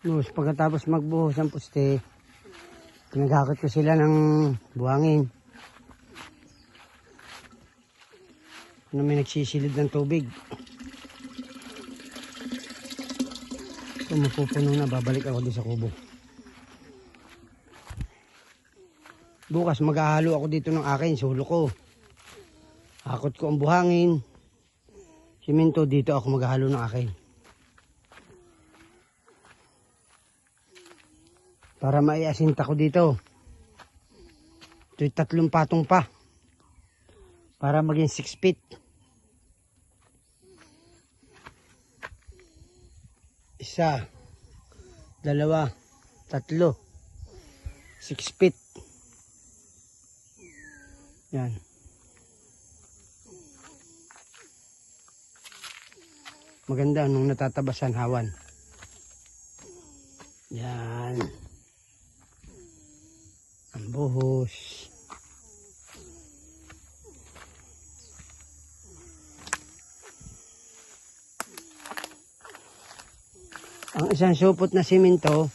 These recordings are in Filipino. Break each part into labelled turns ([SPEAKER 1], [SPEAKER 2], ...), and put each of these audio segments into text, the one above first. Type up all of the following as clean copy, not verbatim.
[SPEAKER 1] Tapos pagkatapos magbuhos ng poste, pinaghakot ko sila ng buhangin. Ano, may nagsisilid ng tubig. Kung mapupuno na, babalik ako doon sa kubo. Bukas maghahalo ako dito ng akin, sulo ko. Hakot ko ang buhangin. Simento, dito ako maghahalo ng akin. Para maiasinta ko dito. Ito'y 3 patong pa. Para maging 6 feet. Isa, 2, 3, 6 feet. Yan. Maganda nung natatabasan hawan. Yan. Ang buhos. Ang isang supot na simento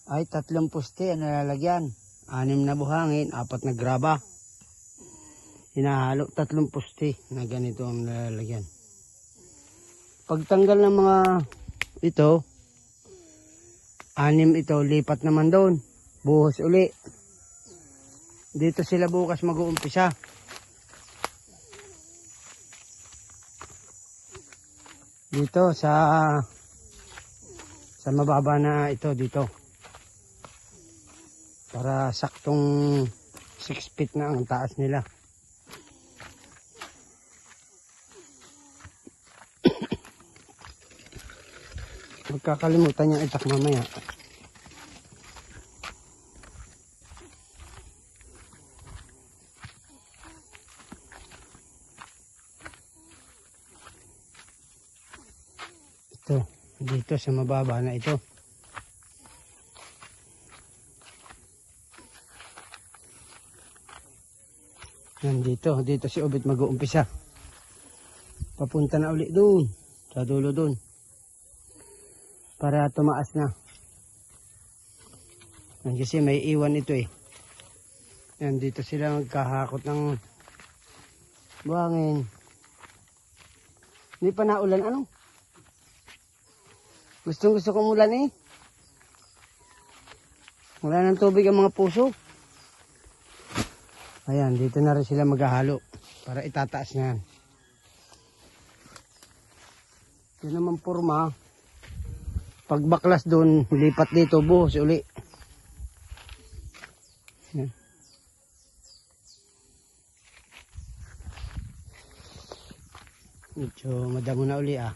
[SPEAKER 1] ay 3 poste ang nalalagyan. 6 na buhangin, 4 na graba. Hinahalo 3 poste na ganito ang nalalagyan. Pagtanggal ng mga ito, 6 ito, lipat naman doon. Buhos uli. Dito sila bukas mag-uumpisa. Dito sa mababa na ito dito. Para saktong 6 feet na ang taas nila. Magkakalimutan niya itak mamaya. Ito, dito sa mababa na ito. Yan dito si Obit mag-uumpisa. Papunta na uli doon, sa dulo doon. Para tumaas na. Yan, kasi may iwan ito eh. Yan, dito sila magkahakot ng buhangin. Hindi pa naulan, ano? Gusto kong ulan eh. Wala ng tubig ang mga puso. Ayan, dito na rin sila maghahalo. Para itataas na yan. Ito naman porma. Pag baklas doon, lipat dito, buhos uli. Yan. Medyo madamo na uli ah.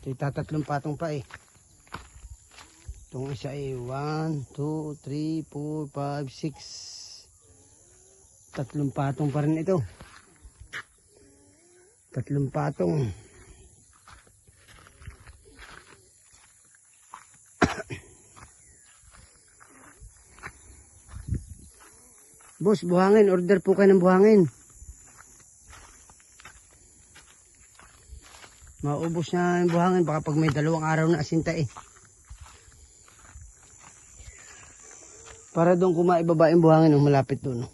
[SPEAKER 1] Ito'y 3 patong pa eh. Itong isa ay 1, 2, 3, 4, 5, 6. 3 patong pa rin ito. 3 patong. Boss, buhangin. Order po kayo ng buhangin. Maubos na yung buhangin. Baka pag may 2 araw na asinta eh. Para doon kumaibaba yung buhangin. Malapit doon.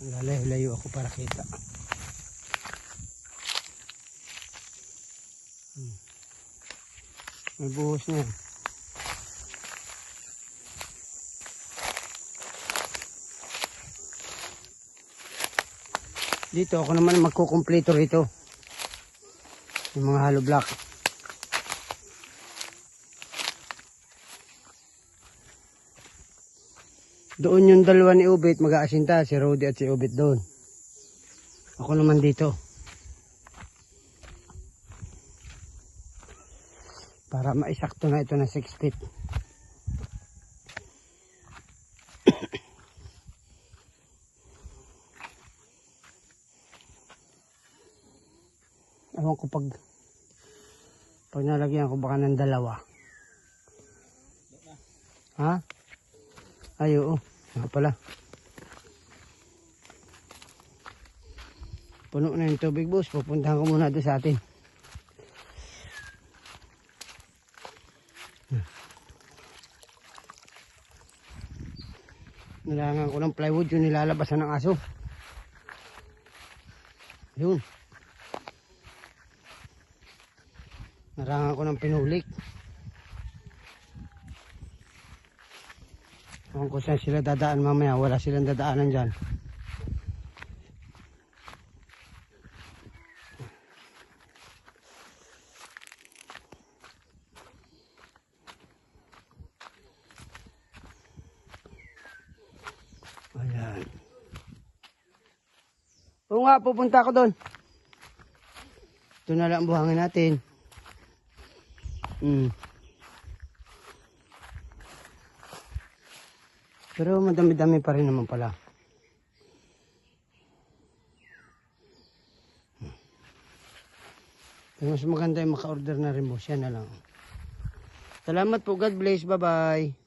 [SPEAKER 1] Lalayo ako para kita. May buhos na yan. Dito ako naman magkukumpleto rito. Yung mga hollow block. Doon yung 2 ni Ubit mag-aasinta. Si Rodi at si Ubit doon. Ako naman dito. Para maisakto na ito na 6 feet. Ewan ko pag nalagyan ko baka ng 2. Ha? Ay, oo. Nga pala. Puno na yung tubig, boss. Pupuntahan ko muna doon sa atin. Nilangan ko ng plywood yung nilalabasan ng aso. Yun. Narangan ko ng pinulik. Kung saan sila dadaan mamaya, wala silang dadaanan dyan. Ayan. Oo nga, pupunta ako doon. Ito na lang buhangin natin. Pero madami-dami pa rin naman pala. Mas maganda yung maka-order na rin mo. Siya na lang. Salamat po. God bless. Bye-bye.